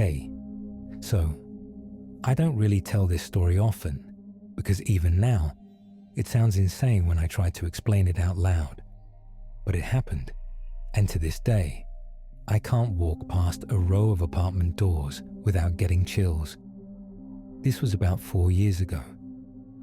Hey, so I don't really tell this story often because even now, it sounds insane when I try to explain it out loud. But it happened, and to this day, I can't walk past a row of apartment doors without getting chills. This was about 4 years ago,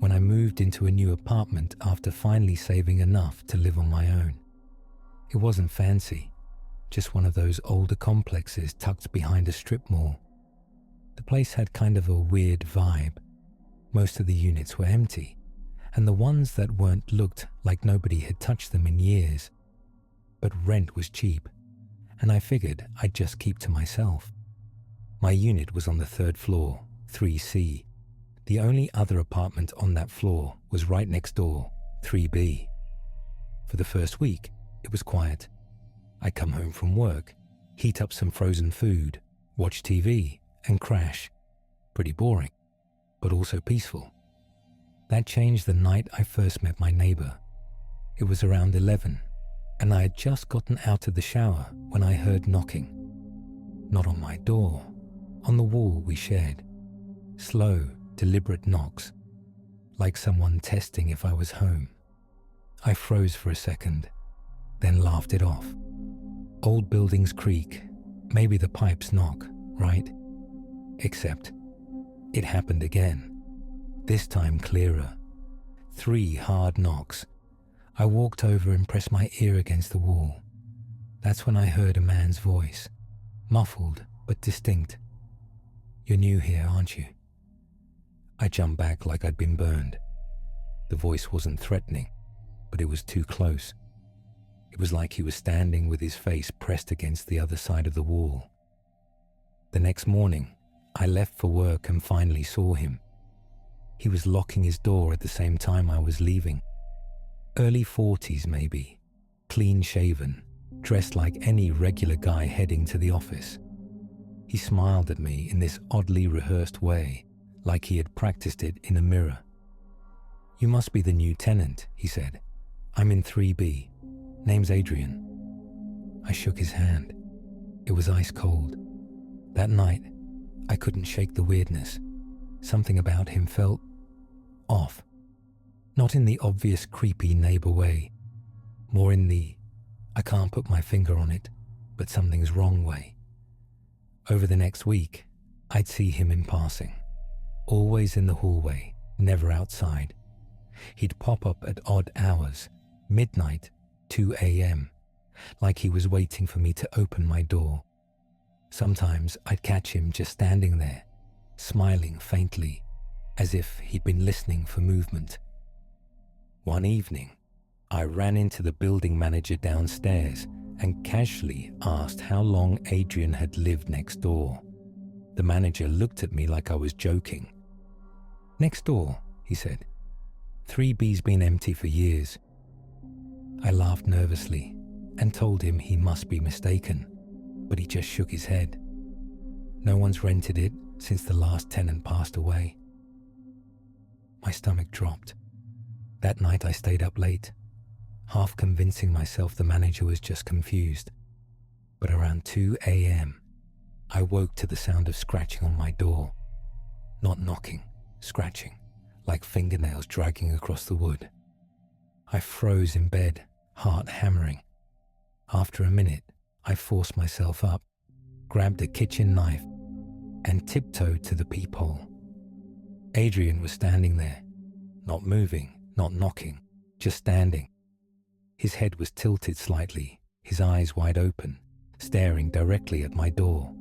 when I moved into a new apartment after finally saving enough to live on my own. It wasn't fancy, just one of those older complexes tucked behind a strip mall. The place had kind of a weird vibe. Most of the units were empty, and the ones that weren't looked like nobody had touched them in years. But rent was cheap, and I figured I'd just keep to myself. My unit was on the 3rd floor, 3C. The only other apartment on that floor was right next door, 3B. For the first week, it was quiet. I'd come home from work, heat up some frozen food, watch TV, and crash. Pretty boring, but also peaceful. That changed the night I first met my neighbor. It was around 11, and I had just gotten out of the shower when I heard knocking. Not on my door, on the wall we shared. Slow, deliberate knocks, like someone testing if I was home. I froze for a second, then laughed it off. Old buildings creak, maybe the pipes knock, right? Except, it happened again. This time clearer. 3 hard knocks. I walked over and pressed my ear against the wall. That's when I heard a man's voice, muffled but distinct. "You're new here, aren't you?" I jumped back like I'd been burned. The voice wasn't threatening, but it was too close. It was like he was standing with his face pressed against the other side of the wall. The next morning, I left for work and finally saw him. He was locking his door at the same time I was leaving. Early 40s maybe, clean shaven, dressed like any regular guy heading to the office. He smiled at me in this oddly rehearsed way, like he had practiced it in a mirror. "You must be the new tenant," he said. "I'm in 3B. Name's Adrian." I shook his hand. It was ice cold. That night, I couldn't shake the weirdness. Something about him felt off. Not in the obvious creepy neighbor way, more in the I can't put my finger on it, but something's wrong way. Over the next week, I'd see him in passing. Always in the hallway, never outside. He'd pop up at odd hours, midnight, 2 a.m., like he was waiting for me to open my door. Sometimes I'd catch him just standing there, smiling faintly, as if he'd been listening for movement. One evening, I ran into the building manager downstairs and casually asked how long Adrian had lived next door. The manager looked at me like I was joking. "Next door," he said. "3B's been empty for years." I laughed nervously and told him he must be mistaken, but he just shook his head. No one's rented it since the last tenant passed away. My stomach dropped. That night I stayed up late, half convincing myself the manager was just confused. But around 2 a.m., I woke to the sound of scratching on my door. Not knocking, scratching, like fingernails dragging across the wood. I froze in bed, heart hammering. After a minute, I forced myself up, grabbed a kitchen knife, and tiptoed to the peephole. Adrian was standing there, not moving, not knocking, just standing. His head was tilted slightly, his eyes wide open, staring directly at my door.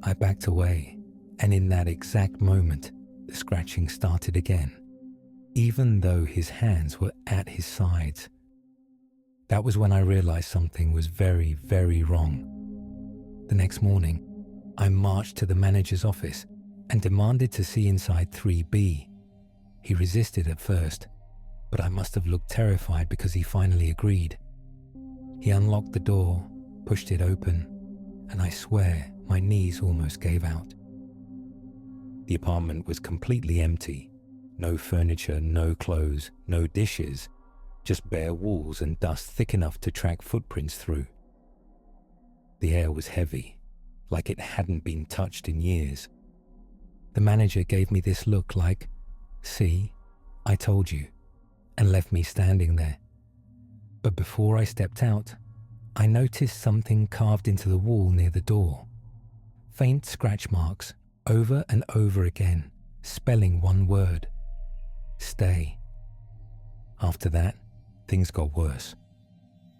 I backed away, and in that exact moment, the scratching started again, even though his hands were at his sides. That was when I realized something was very, very wrong. The next morning, I marched to the manager's office and demanded to see inside 3B. He resisted at first, but I must have looked terrified because he finally agreed. He unlocked the door, pushed it open, and I swear my knees almost gave out. The apartment was completely empty. No furniture, no clothes, no dishes, just bare walls and dust thick enough to track footprints through. The air was heavy, like it hadn't been touched in years. The manager gave me this look like, "See, I told you," and left me standing there. But before I stepped out, I noticed something carved into the wall near the door. Faint scratch marks over and over again, spelling one word: stay. After that, things got worse.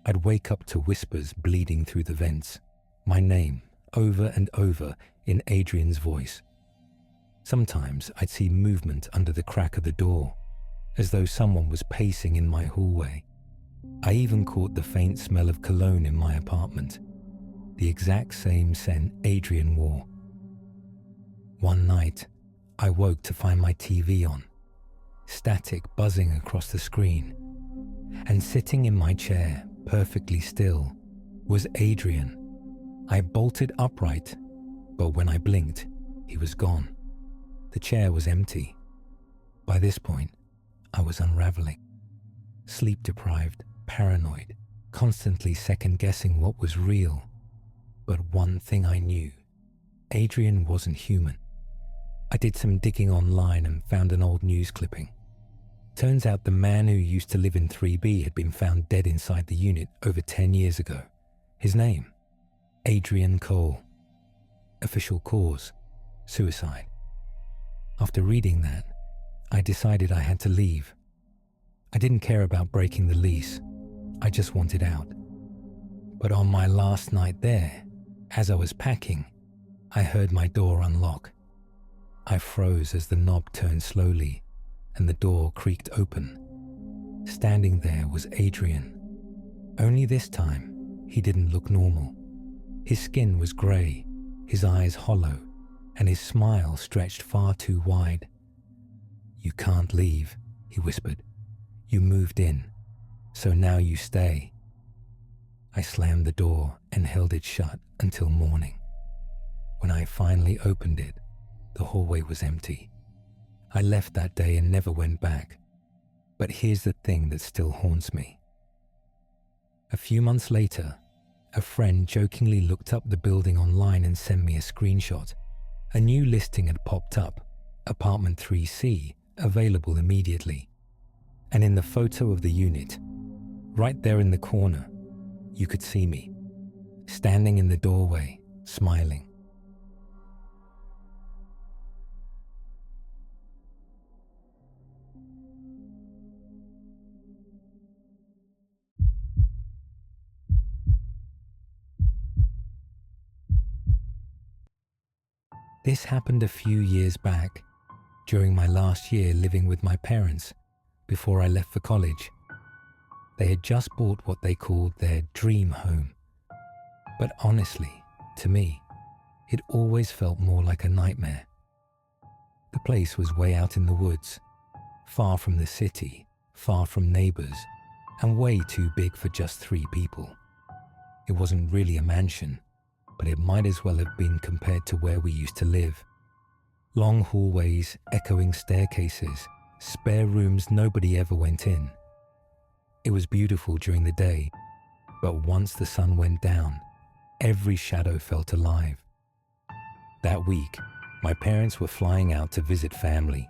I'd wake up to whispers bleeding through the vents, my name over and over in Adrian's voice. Sometimes I'd see movement under the crack of the door, as though someone was pacing in my hallway. I even caught the faint smell of cologne in my apartment, the exact same scent Adrian wore. One night, I woke to find my TV on, static buzzing across the screen, and sitting in my chair, perfectly still, was Adrian. I bolted upright, but when I blinked, he was gone. The chair was empty. By this point, I was unraveling. Sleep-deprived, paranoid, constantly second-guessing what was real. But one thing I knew: Adrian wasn't human. I did some digging online and found an old news clipping. Turns out the man who used to live in 3B had been found dead inside the unit over 10 years ago. His name? Adrian Cole. Official cause: suicide. After reading that, I decided I had to leave. I didn't care about breaking the lease. I just wanted out. But on my last night there, as I was packing, I heard my door unlock. I froze as the knob turned slowly and the door creaked open. Standing there was Adrian. Only this time, he didn't look normal. His skin was grey, his eyes hollow, and his smile stretched far too wide. "You can't leave," he whispered. "You moved in, so now you stay." I slammed the door and held it shut until morning. When I finally opened it, the hallway was empty. I left that day and never went back. But here's the thing that still haunts me. A few months later, a friend jokingly looked up the building online and sent me a screenshot. A new listing had popped up, apartment 3C, available immediately. And in the photo of the unit, right there in the corner, you could see me, standing in the doorway, smiling. This happened a few years back, during my last year living with my parents, before I left for college. They had just bought what they called their dream home. But honestly, to me, it always felt more like a nightmare. The place was way out in the woods, far from the city, far from neighbors, and way too big for just 3 people. It wasn't really a mansion, but it might as well have been compared to where we used to live. Long hallways, echoing staircases, spare rooms nobody ever went in. It was beautiful during the day, but once the sun went down, every shadow felt alive. That week, my parents were flying out to visit family.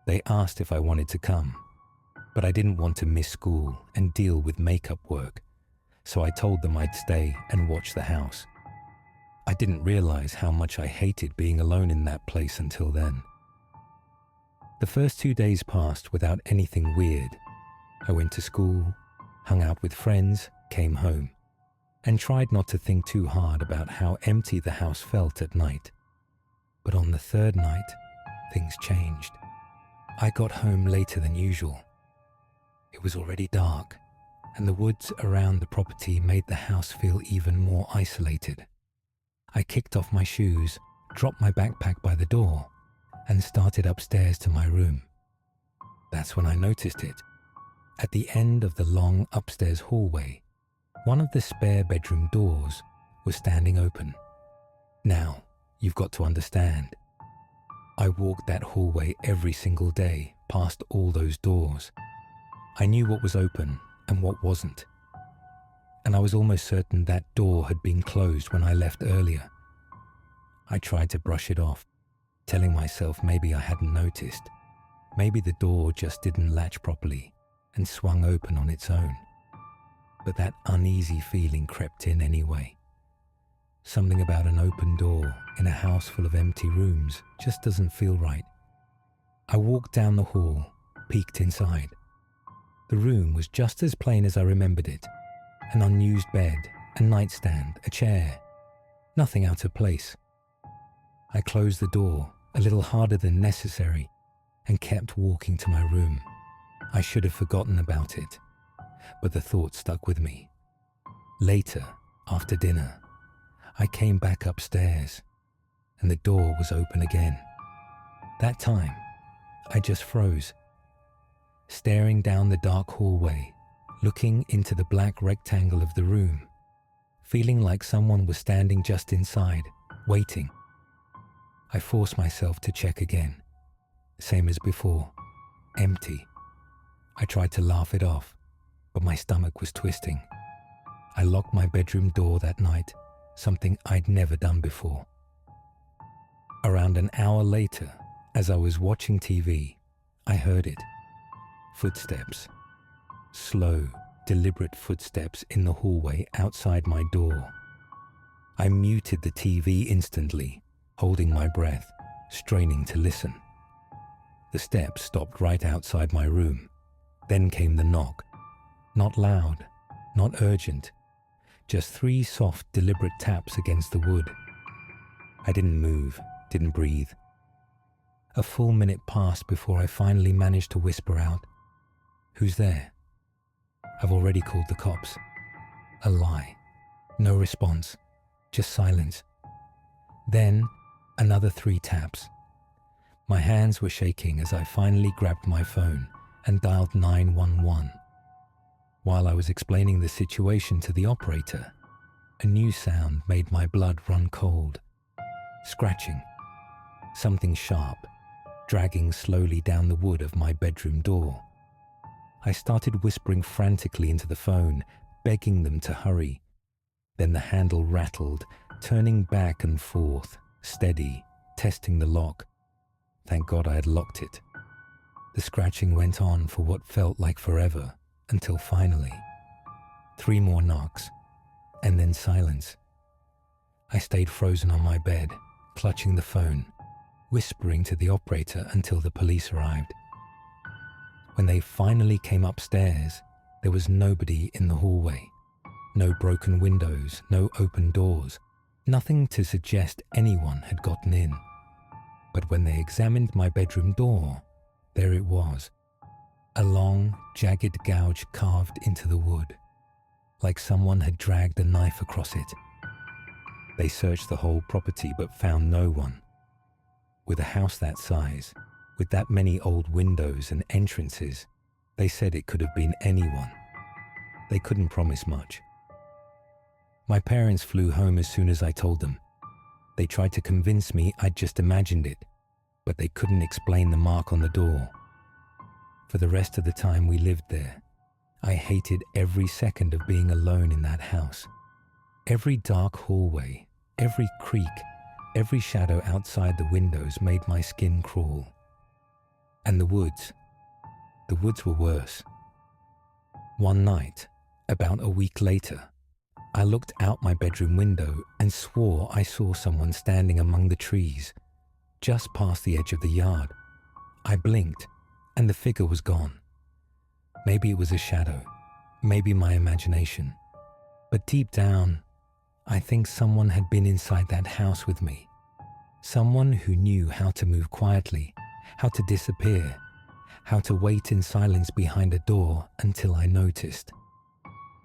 They asked if I wanted to come, but I didn't want to miss school and deal with makeup work, so I told them I'd stay and watch the house. I didn't realize how much I hated being alone in that place until then. The first 2 days passed without anything weird. I went to school, hung out with friends, came home, and tried not to think too hard about how empty the house felt at night. But on the 3rd night, things changed. I got home later than usual. It was already dark, and the woods around the property made the house feel even more isolated. I kicked off my shoes, dropped my backpack by the door, and started upstairs to my room. That's when I noticed it. At the end of the long upstairs hallway, one of the spare bedroom doors was standing open. Now, you've got to understand. I walked that hallway every single day, past all those doors. I knew what was open and what wasn't. And I was almost certain that door had been closed when I left earlier. I tried to brush it off, telling myself maybe I hadn't noticed. Maybe the door just didn't latch properly and swung open on its own. But that uneasy feeling crept in anyway. Something about an open door in a house full of empty rooms just doesn't feel right. I walked down the hall, peeked inside. The room was just as plain as I remembered it. An unused bed, a nightstand, a chair. Nothing out of place. I closed the door a little harder than necessary and kept walking to my room. I should have forgotten about it, but the thought stuck with me. Later, after dinner, I came back upstairs and the door was open again. That time, I just froze, staring down the dark hallway, looking into the black rectangle of the room, feeling like someone was standing just inside, waiting. I forced myself to check again. Same as before, empty. I tried to laugh it off, but my stomach was twisting. I locked my bedroom door that night, something I'd never done before. Around an hour later, as I was watching TV, I heard it. Footsteps. Slow, deliberate footsteps in the hallway outside my door. I muted the TV instantly, holding my breath, straining to listen. The steps stopped right outside my room. Then came the knock. Not loud, not urgent, just 3 soft, deliberate taps against the wood. I didn't move, didn't breathe. A full minute passed before I finally managed to whisper out, "Who's there?" I've already called the cops. A lie. No response, just silence. Then, another 3 taps. My hands were shaking as I finally grabbed my phone and dialed 911. While I was explaining the situation to the operator, a new sound made my blood run cold. Scratching. Something sharp, dragging slowly down the wood of my bedroom door. I started whispering frantically into the phone, begging them to hurry. Then the handle rattled, turning back and forth, steady, testing the lock. Thank God I had locked it. The scratching went on for what felt like forever, until finally, 3 more knocks, and then silence. I stayed frozen on my bed, clutching the phone, whispering to the operator until the police arrived. When they finally came upstairs, there was nobody in the hallway. No broken windows, no open doors, nothing to suggest anyone had gotten in. But when they examined my bedroom door, there it was. A long, jagged gouge carved into the wood, like someone had dragged a knife across it. They searched the whole property but found no one. With a house that size, with that many old windows and entrances, they said it could have been anyone. They couldn't promise much. My parents flew home as soon as I told them. They tried to convince me I'd just imagined it, but they couldn't explain the mark on the door. For the rest of the time we lived there, I hated every second of being alone in that house. Every dark hallway, every creak, every shadow outside the windows made my skin crawl. And the woods were worse. One night, about a week later, I looked out my bedroom window and swore I saw someone standing among the trees, just past the edge of the yard. I blinked, and the figure was gone. Maybe it was a shadow, maybe my imagination. But deep down, I think someone had been inside that house with me. Someone who knew how to move quietly, how to disappear, how to wait in silence behind a door until I noticed.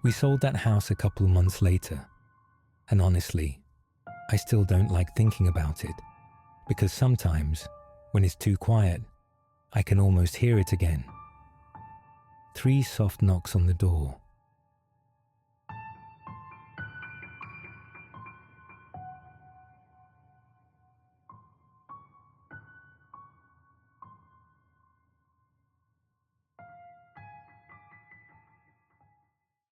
We sold that house a couple months later, and honestly, I still don't like thinking about it, because sometimes, when it's too quiet, I can almost hear it again. 3 soft knocks on the door,